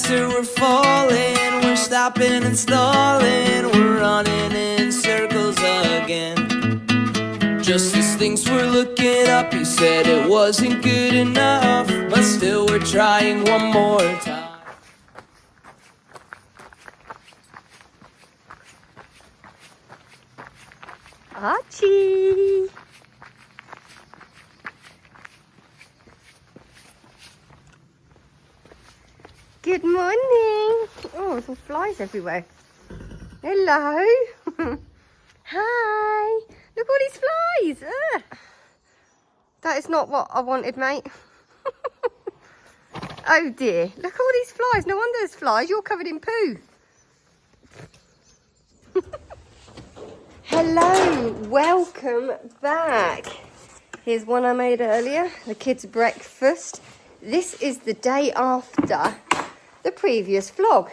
faster, we're falling. We're stopping and stalling. We're running in circles again. Just as things were looking up, he said it wasn't good enough, but still we're trying one more time. Archie! Good morning! Oh, there's all flies everywhere. Hello! Hi! Look all these flies! Ugh. That is not what I wanted, mate. Oh dear, look all these flies. No wonder there's flies. You're covered in poo. Hello, welcome back. Here's one I made earlier, the kids' breakfast. This is the day after the previous vlog,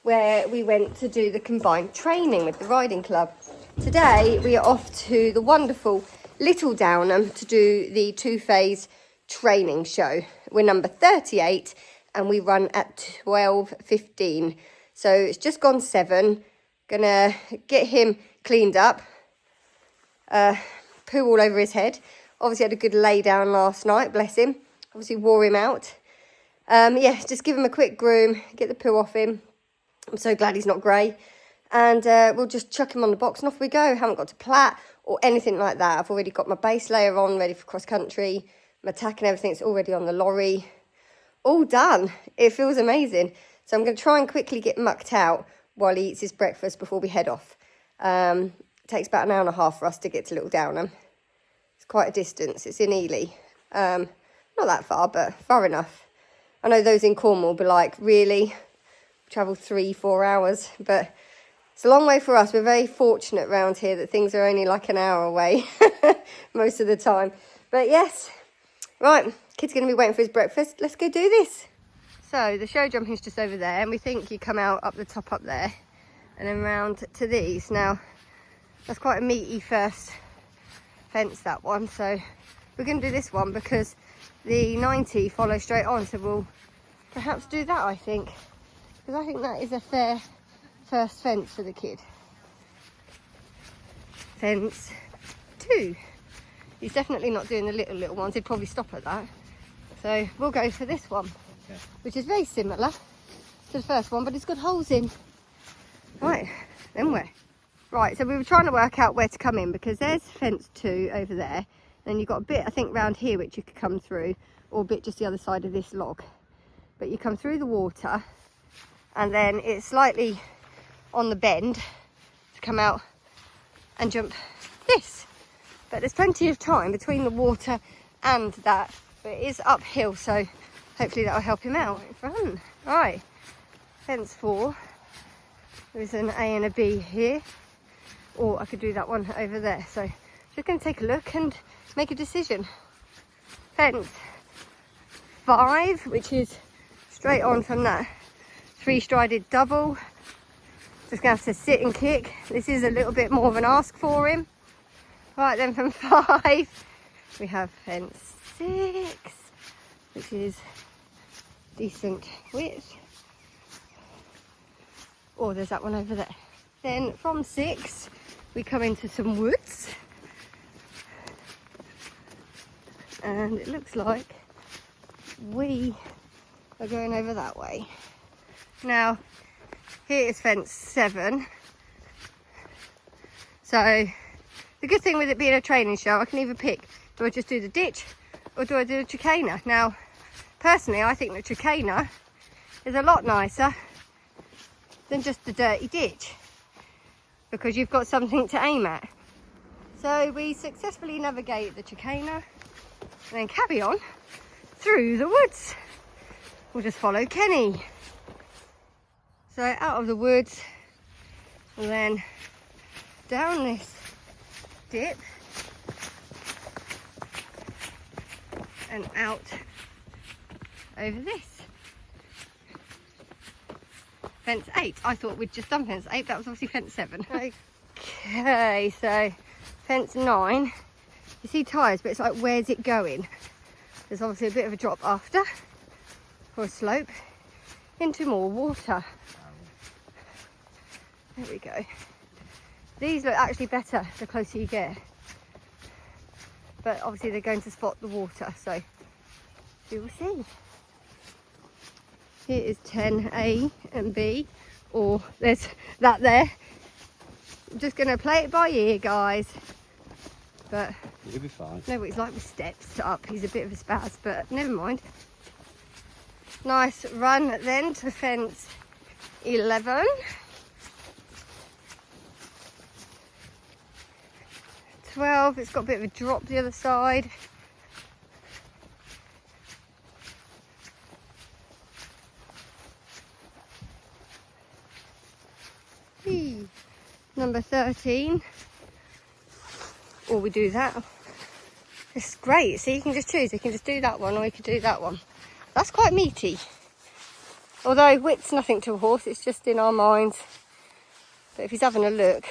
where we went to do the combined training with the riding club. Today we are off to the wonderful Little Downham to do the two-phase training show. We're number 38 and we run at 12:15. So it's just gone 7. Gonna get him cleaned up. Poo all over his head. Obviously had a good lay down last night, bless him. Obviously wore him out. Yeah, just give him a quick groom, get the poo off him. I'm so glad he's not grey. And we'll just chuck him on the box and off we go. Haven't got to plait or anything like that. I've already got my base layer on, ready for cross country. My tack and everything's already on the lorry. All done. It feels amazing. So I'm going to try and quickly get mucked out while he eats his breakfast before we head off. It takes about an hour and a half for us to get to Little Downham. It's quite a distance. It's in Ely. Not that far, but far enough. I know those in Cornwall will be like, really? Travel 3-4 hours, but it's a long way for us. We're very fortunate around here that things are only like an hour away most of the time. But yes, right, kid's going to be waiting for his breakfast. Let's go do this. So the show jumping is just over there, and we think you come out up the top up there and then round to these. Now, that's quite a meaty first fence, that one. So we're going to do this one because the 90 follows straight on. So we'll perhaps do that, I think. Because I think that is a fair first fence for the kid. Fence 2. He's definitely not doing the little ones. He'd probably stop at that. So we'll go for this one, which is very similar to the first one, but it's got holes in. Right, then where? Right, so we were trying to work out where to come in because there's fence 2 over there. Then you've got a bit, I think, round here which you could come through, or a bit just the other side of this log. But you come through the water, and then it's slightly on the bend to come out and jump this. But there's plenty of time between the water and that, but it is uphill, so hopefully that will help him out in front. Right, fence 4. There's an A and a B here, or I could do that one over there. So just going to take a look and make a decision. Fence 5, which is straight on from that 3-strided double. Just going to have to sit and kick. This is a little bit more of an ask for him. Right, then from 5 we have fence 6, which is decent width. Oh, there's that one over there. Then from 6 we come into some woods, and it looks like we are going over that way. Now here is fence 7. So the good thing with it being a training show, I can either pick, do I just do the ditch or do I do the chicaner? Now personally I think the chicaner is a lot nicer than just the dirty ditch, because you've got something to aim at. So we successfully navigate the chicaner and then carry on through the woods. We'll just follow Kenny. So out of the woods and then down this dip and out over this. Fence 8. I thought we'd just done fence 8. That was obviously fence 7. Okay, so fence 9. You see tyres, but it's like, where's it going? There's obviously a bit of a drop after, or a slope. into more water. There we go. These look actually better the closer you get. But obviously they're going to spot the water, so we will see. Here is 10A and B, or there's that there. I'm just going to play it by ear, guys. But you'll be fine. No, what he's like with steps up. He's a bit of a spaz, but never mind. Nice run then to fence 11. 12, it's got a bit of a drop the other side. Whee. Number 13. Or we do that. It's great. So you can just choose. You can just do that one or you can do that one. That's quite meaty. Although width's nothing to a horse, it's just in our minds. But if he's having a look,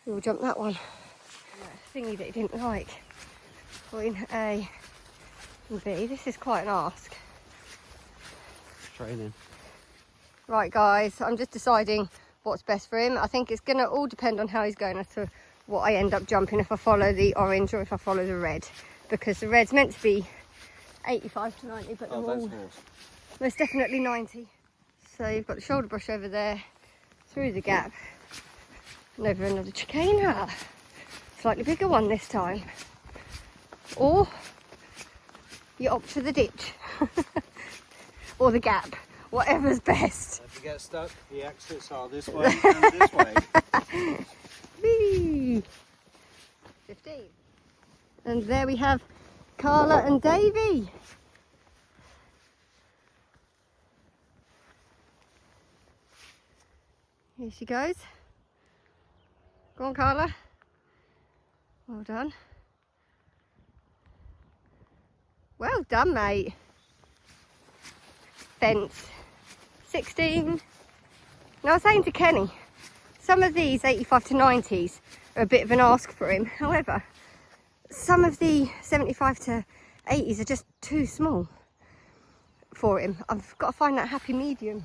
we'll jump that one. Thingy that he didn't like. Point A and B. This is quite an ask. Training. Right, guys, I'm just deciding what's best for him. I think it's going to all depend on how he's going as to what I end up jumping, if I follow the orange or if I follow the red. Because the red's meant to be 85 to 90, but they're all most definitely 90. So you've got the shoulder brush over there, through the gap, and over another chicana. Slightly bigger one this time. Or you opt for the ditch. Or the gap. Whatever's best. If you get stuck, the exits are this way and this way. Whee! 15. And there we have Carla and Davey. Here she goes. Go on, Carla. Well done. Well done, mate. Fence 16. Now I was saying to Kenny, some of these 85 to 90s are a bit of an ask for him. However, some of the 75 to 80s are just too small for him. I've got to find that happy medium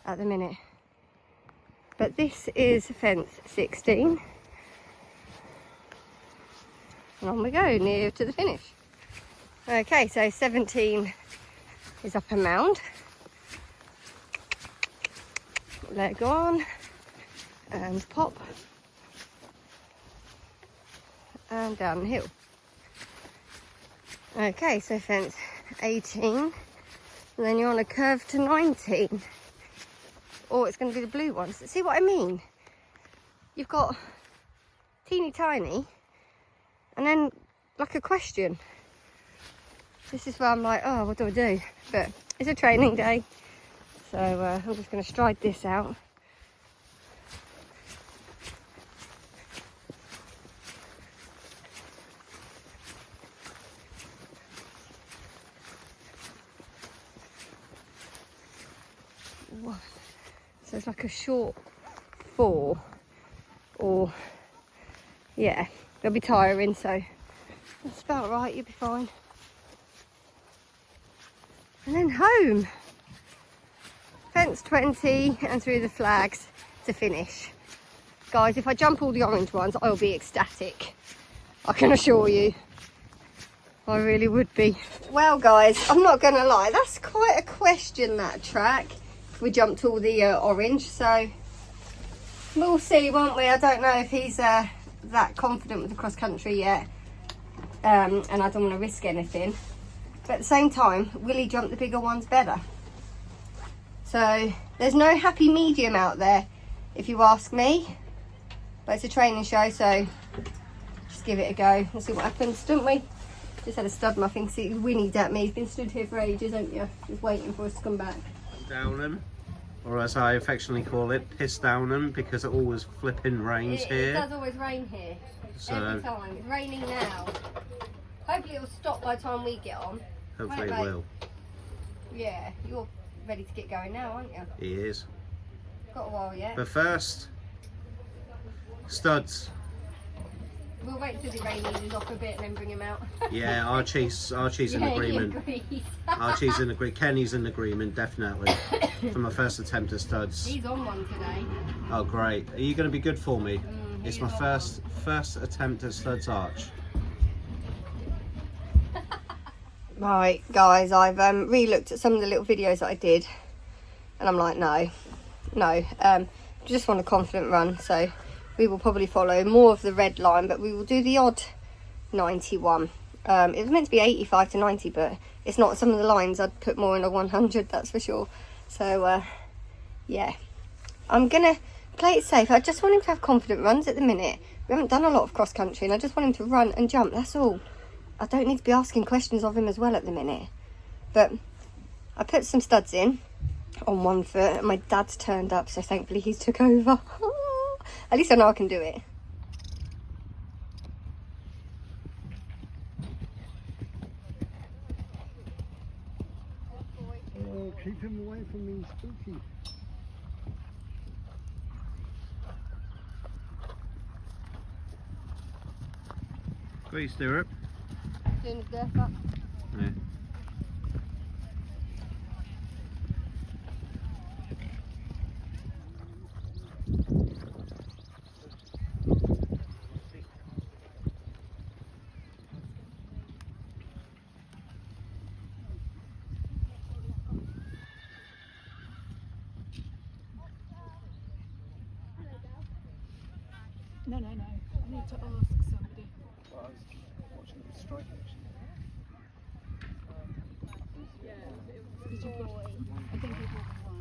at the minute. But this is fence 16. And on we go, near to the finish. Okay, so 17 is up a mound. Leg on. And pop. And down the hill. Okay, so fence 18. And then you're on a curve to 19. Or it's going to be the blue ones. See what I mean? You've got teeny tiny. And then, like a question. This is where I'm like, oh, what do I do? But it's a training day. So I'm just going to stride this out. So it's like a short 4. Or, yeah. They'll be tiring, so that's about right, you'll be fine. And then home. Fence 20 and through the flags to finish. Guys, if I jump all the orange ones, I'll be ecstatic. I can assure you. I really would be. Well, guys, I'm not going to lie. That's quite a question, that track. We jumped all the orange, so we'll see, won't we? I don't know if he's that confident with the cross country yet, and I don't want to risk anything, but at the same time, will he jump the bigger ones better? So there's no happy medium out there, if you ask me, but it's a training show, so just give it a go and see what happens, don't we? Just had a stud muffin because he whinnied at me. He's been stood here for ages, haven't you, just waiting for us to come back. Downham, or as I affectionately call it, piss Downham, because it always flipping rains here. It does always rain here, so, every time. It's raining now. Hopefully it'll stop by the time we get on. Hopefully it will. Yeah, you're ready to get going now, aren't you? He is. Got a while yet. But first, studs. We'll wait till the rain eases off a bit and then bring him out. Yeah, Archie's in agreement. Archie's in agreement. Kenny's in agreement, definitely. For my first attempt at studs. He's on one today. Oh, great. Are you going to be good for me? It's my first attempt at studs arch. Right, guys, I've re-looked at some of the little videos that I did, and I'm like, no, just want a confident run, so we will probably follow more of the red line, but we will do the odd 91. It was meant to be 85 to 90, but it's not. Some of the lines I'd put more in a 100, that's for sure. So, yeah, I'm going to play it safe. I just want him to have confident runs at the minute. We haven't done a lot of cross country, and I just want him to run and jump, that's all. I don't need to be asking questions of him as well at the minute. But I put some studs in on one foot, and my dad's turned up, so thankfully he's took over. At least I know I can do it. Oh, keep him away from me, spooky. Got your stirrup? Doing his girth up. Yeah. No. I need to ask somebody. Well, I was watching the strike actually. Did you put, I think you bought one.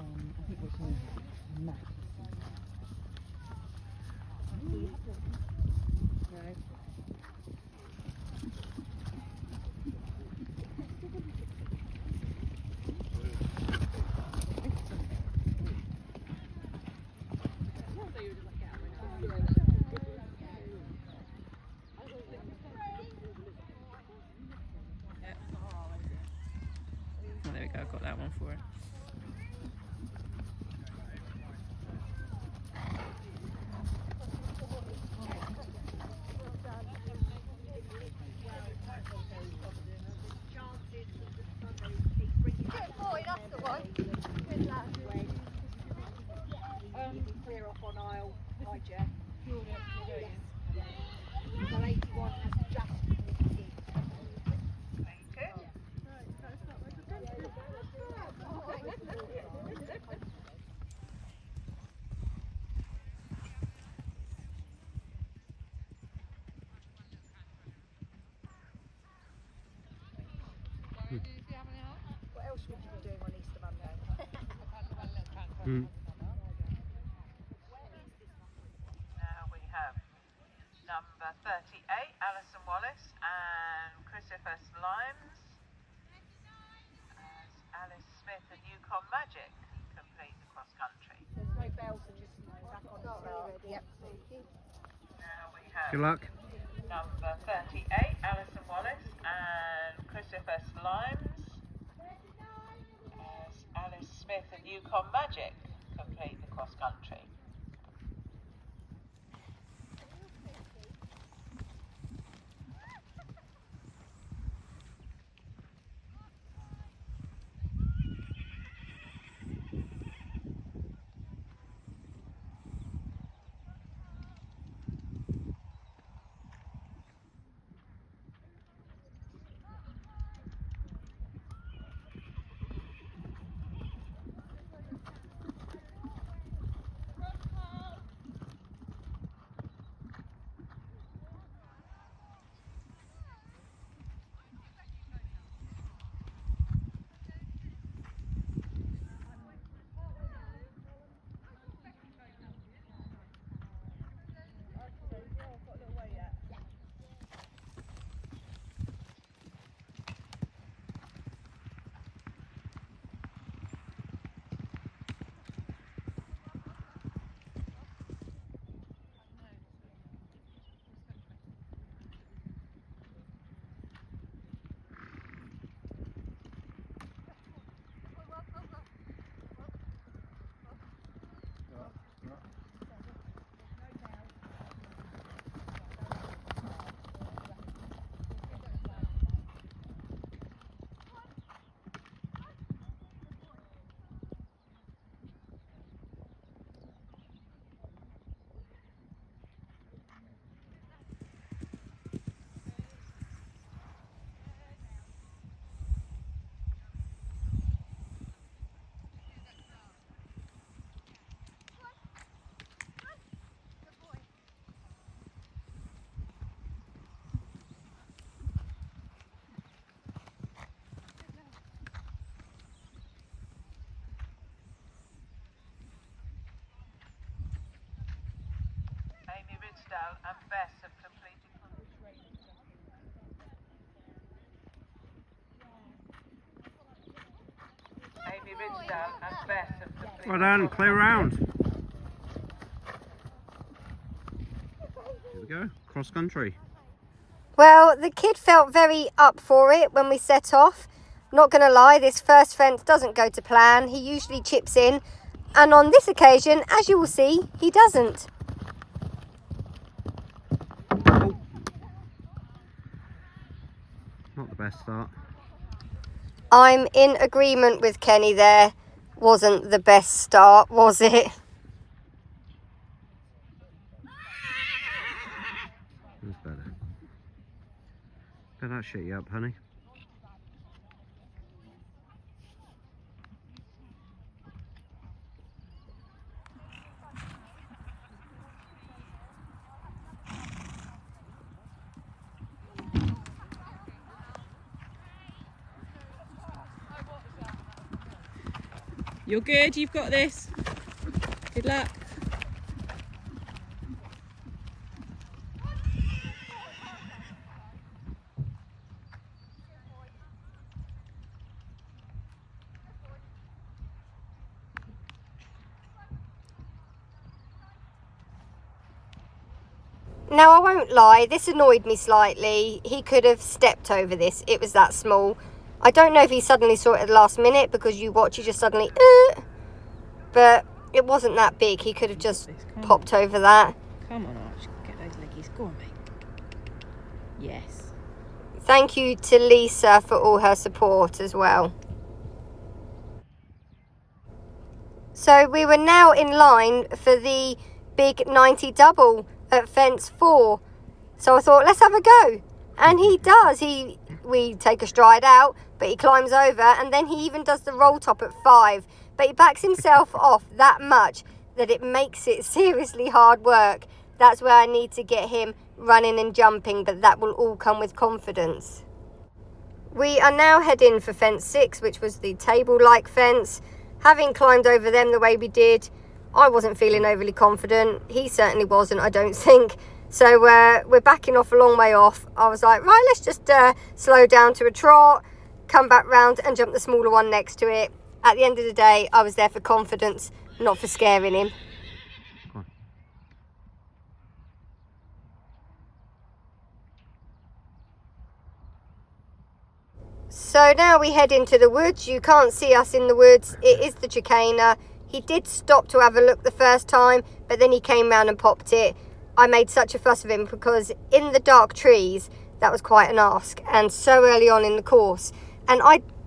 I think what's name is Matt. Oh, there we go, I've got that one for it. Boy, that's the one. Clear off on aisle, hi Jeff. The 81 has just been hit. What else would you be doing on Easter Monday? Now we have number 38, Alison Wallace, and Christopher Limes. As Alice Smith and Yukon Magic complete the cross country. There's no bells, so just back on the start. Yep. Now we have Good luck. number 38, Alison Wallace, and Christopher Limes. As Alice Smith and Yukon Magic complete the cross country. Ridsdale and Bess have completed. Amy Ridsdale and Bess have completed. Well done, clear round. Here we go, cross country. Well, the kid felt very up for it when we set off. Not going to lie, this first fence doesn't go to plan. He usually chips in. And on this occasion, as you will see, he doesn't. Oh. Not the best start. I'm in agreement with Kenny there. Wasn't the best start, was it? That's better. Get that shit you up, honey. You're good, you've got this. Good luck. Now, I won't lie, this annoyed me slightly. He could have stepped over this. It was that small. I don't know if he suddenly saw it at the last minute because you watch, he just suddenly, but it wasn't that big. He could have just popped over that. Come on, Arch, get those leggies. Go on, mate. Yes. Thank you to Lisa for all her support as well. So we were now in line for the big 90 double at fence 4. So I thought, let's have a go. And he does. We take a stride out, but he climbs over, and then he even does the roll top at 5. But he backs himself off that much that it makes it seriously hard work. That's where I need to get him running and jumping, but that will all come with confidence. We are now heading for fence 6, which was the table-like fence. Having climbed over them the way we did, I wasn't feeling overly confident. He certainly wasn't, I don't think. So we're backing off a long way off. I was like, right, let's just slow down to a trot, come back round and jump the smaller one next to it. At the end of the day, I was there for confidence, not for scaring him. So now we head into the woods. You can't see us in the woods. It is the chicaner. He did stop to have a look the first time, but then he came round and popped it. I made such a fuss of him because in the dark trees, that was quite an ask, and so early on in the course. And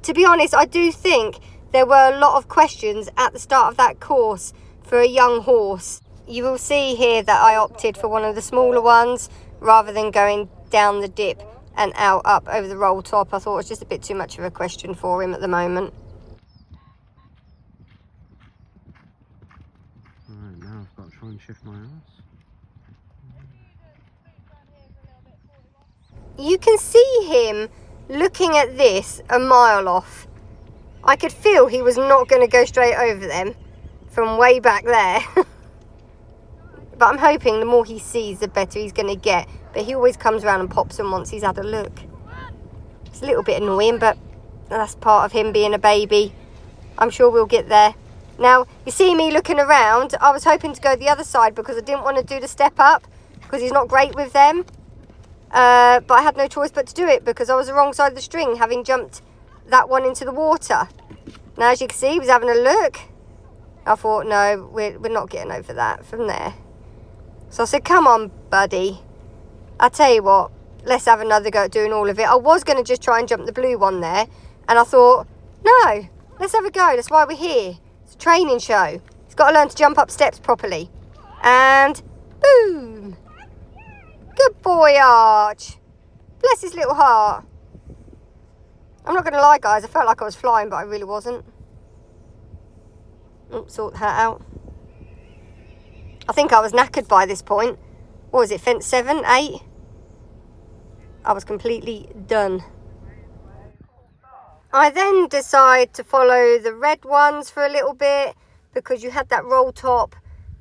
to be honest, I do think there were a lot of questions at the start of that course for a young horse. You will see here that I opted for one of the smaller ones rather than going down the dip and out up over the roll top. I thought it was just a bit too much of a question for him at the moment. Alright, now I've got to try and shift my arse. You can see him looking at this a mile off. I could feel he was not going to go straight over them from way back there. But I'm hoping the more he sees, the better he's going to get. But he always comes around and pops them once he's had a look. It's a little bit annoying, but that's part of him being a baby. I'm sure we'll get there. Now, you see me looking around. I was hoping to go the other side because I didn't want to do the step up because he's not great with them. But I had no choice but to do it because I was the wrong side of the string, having jumped that one into the water. Now, as you can see, he was having a look. I thought, no, we're not getting over that from there. So I said, come on, buddy. I'll tell you what, let's have another go at doing all of it. I was going to just try and jump the blue one there. And I thought, no, let's have a go. That's why we're here. It's a training show. He's got to learn to jump up steps properly. And boom. Good boy, Arch. Bless his little heart. I'm not going to lie, guys. I felt like I was flying, but I really wasn't. Oops, sort that out. I think I was knackered by this point. What was it, fence 7, 8? I was completely done. I then decide to follow the red ones for a little bit because you had that roll top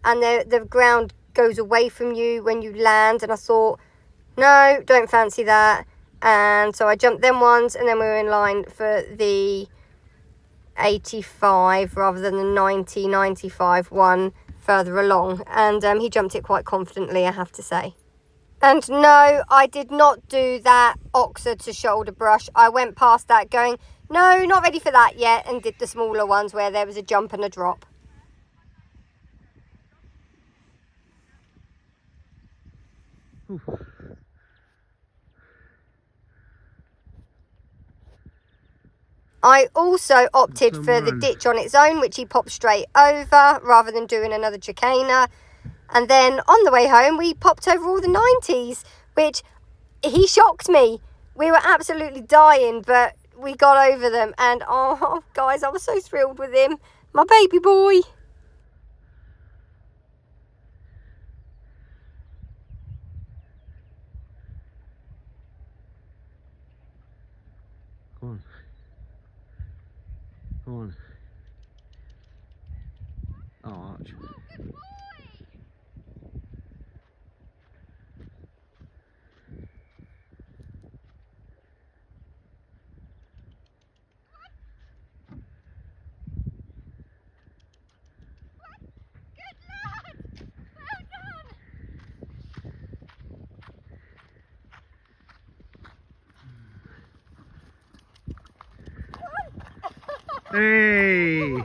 and the ground goes away from you when you land, and I thought, no, don't fancy that. And so I jumped them ones, and then we were in line for the 85 rather than the 90, 95 one further along, and he jumped it quite confidently, I have to say. And no, I did not do that oxer to shoulder brush. I went past that going, no, not ready for that yet, and did the smaller ones where there was a jump and a drop. Oof. I also opted for the ditch on its own, which he popped straight over rather than doing another chicana. And then on the way home, we popped over all the 90s, which he shocked me. We were absolutely dying, but we got over them. And oh, guys, I was so thrilled with him. My baby boy. Go on. Go on. Oh, Arch. Hey!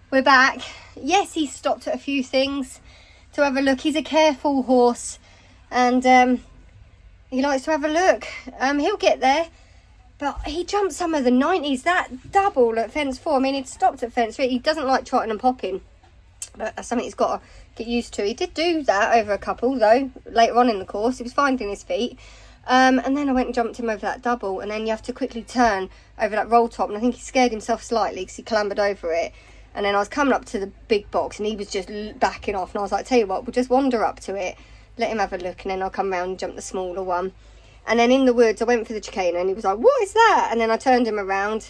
We're back. Yes, he stopped at a few things to have a look. He's a careful horse, and he likes to have a look. He'll get there, but he jumped some of the 90s. That double at fence 4, I mean, he'd stopped at fence 3. He doesn't like trotting and popping, but that's something he's got to get used to. He did do that over a couple, though, later on in the course. He was finding his feet. And then I went and jumped him over that double, and then you have to quickly turn over that roll top, and I think he scared himself slightly because he clambered over it. And then I was coming up to the big box, and he was just backing off, and I was like, tell you what, we'll just wander up to it, let him have a look, and then I'll come round and jump the smaller one. And then in the woods, I went for the chicana, and he was like, what is that? And then I turned him around,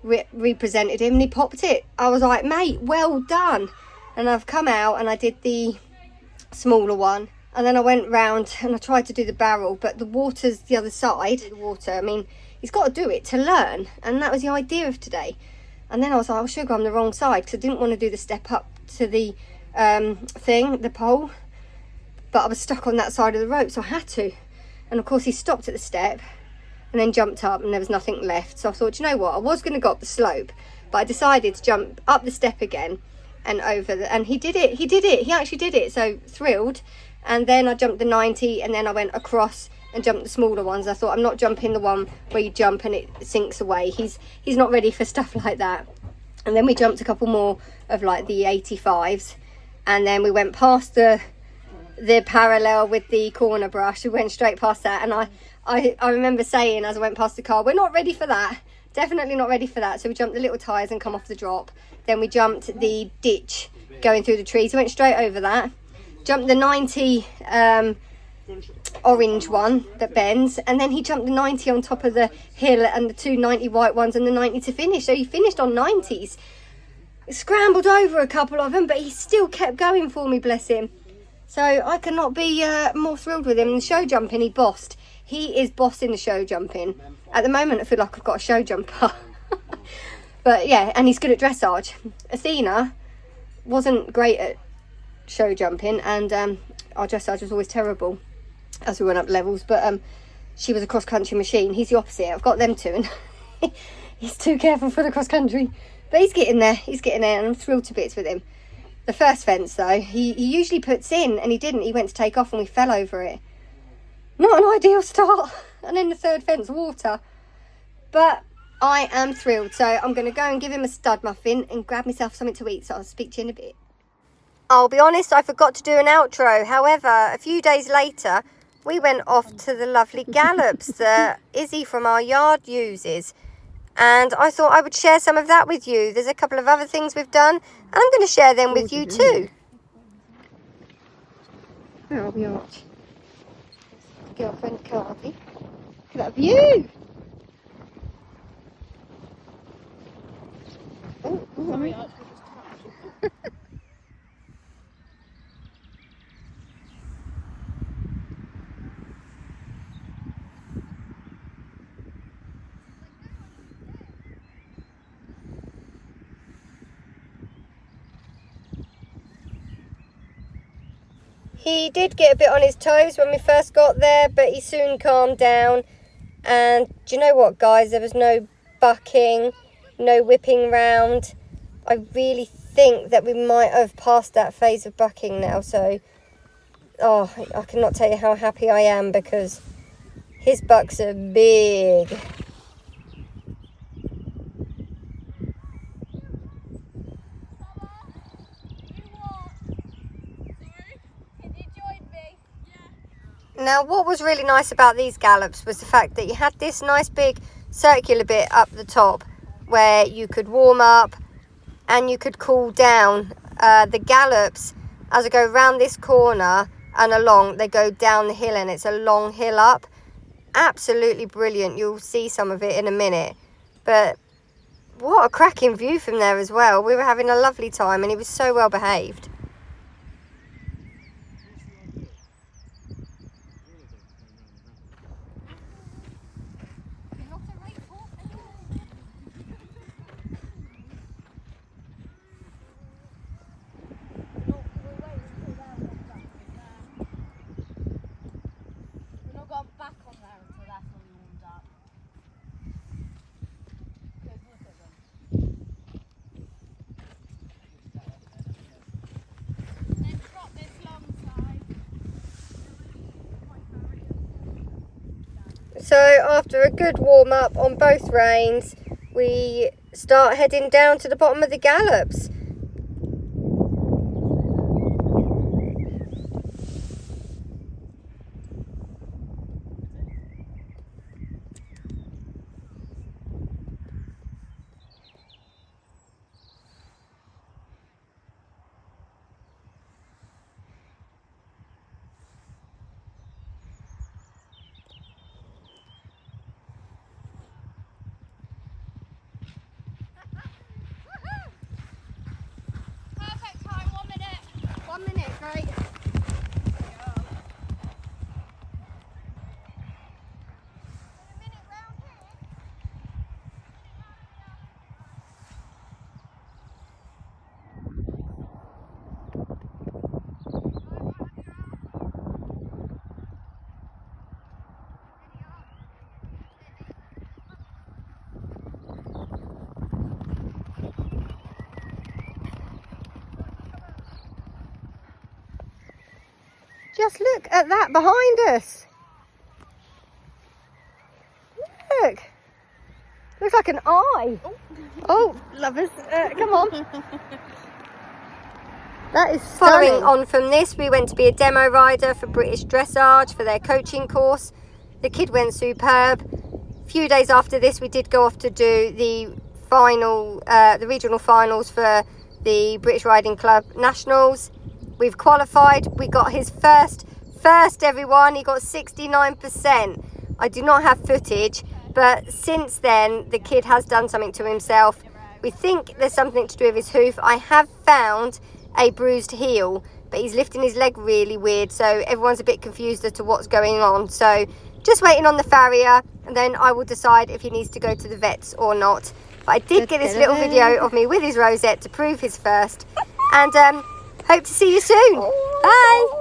represented him, and he popped it. I was like, mate, well done. And I've come out, and I did the smaller one. And then I went round and I tried to do the barrel, but the water's the other side. The water, I mean, he's got to do it to learn. And that was the idea of today. And then I was like, oh, sugar, I'm the wrong side, because I didn't want to do the step up to the the pole. But I was stuck on that side of the rope, so I had to. And of course, he stopped at the step and then jumped up, and there was nothing left. So I thought, you know what, I was going to go up the slope, but I decided to jump up the step again and over and he did it. He actually did it. So thrilled. And then I jumped the 90, and then I went across and jumped the smaller ones. I thought, I'm not jumping the one where you jump and it sinks away. He's not ready for stuff like that. And then we jumped a couple more of like the 85s, and then we went past the parallel with the corner brush. We went straight past that, and I remember saying as I went past the car, we're not ready for that. Definitely not ready for that. So we jumped the little tyres and come off the drop. Then we jumped the ditch going through the trees. We went straight over that. Jumped the 90 orange one that bends, and then he jumped the 90 on top of the hill, and the 290 white ones, and the 90 to finish. So he finished on 90s. Scrambled over a couple of them, but he still kept going for me, bless him. So I cannot be more thrilled with him. And the show jumping, he bossed. He is bossing the show jumping. At the moment, I feel like I've got a show jumper. But yeah, and he's good at dressage. Athena wasn't great at show jumping, and our dressage was always terrible as we went up levels, but she was a cross-country machine. He's the opposite. I've got them two, and he's too careful for the cross-country, but he's getting there, and I'm thrilled to bits with him. The first fence though, he usually puts in, and he didn't. He went to take off and we fell over it. Not an ideal start. and then the third fence, water. But I am thrilled, so I'm going to go and give him a stud muffin and grab myself something to eat, so I'll speak to you in a bit. I'll be honest, I forgot to do an outro. However, a few days later, we went off to the lovely gallops that Izzy from our yard uses. And I thought I would share some of that with you. There's a couple of other things we've done, and I'm going to share them with you too. Where are we, Arch? Girlfriend Cardi. Look at that view! Oh, sorry, Arch. He did get a bit on his toes when we first got there, but he soon calmed down. And do you know what, guys? There was no bucking, no whipping round. I really think that we might have passed that phase of bucking now. So, oh, I cannot tell you how happy I am because his bucks are big. Now, what was really nice about these gallops was the fact that you had this nice big circular bit up the top where you could warm up and you could cool down. The gallops, as I go round this corner and along, they go down the hill, and it's a long hill up. Absolutely brilliant. You'll see some of it in a minute. But what a cracking view from there as well. We were having a lovely time, and he was so well behaved. So after a good warm up on both reins, we start heading down to the bottom of the gallops. Just look at that behind us. Look. Looks like an eye. Oh, lovers, come on. That is stunning. Following on from this, we went to be a demo rider for British Dressage for their coaching course. The kid went superb. A few days after this, we did go off to do the final, the regional finals for the British Riding Club Nationals. We've qualified. We got his first everyone. He got 69%. I do not have footage, but since then the kid has done something to himself. We think there's something to do with his hoof. I have found a bruised heel, but he's lifting his leg really weird, so everyone's a bit confused as to what's going on. So just waiting on the farrier, and then I will decide if he needs to go to the vets or not. But I did get this little video of me with his rosette to prove his first, and hope to see you soon. Bye.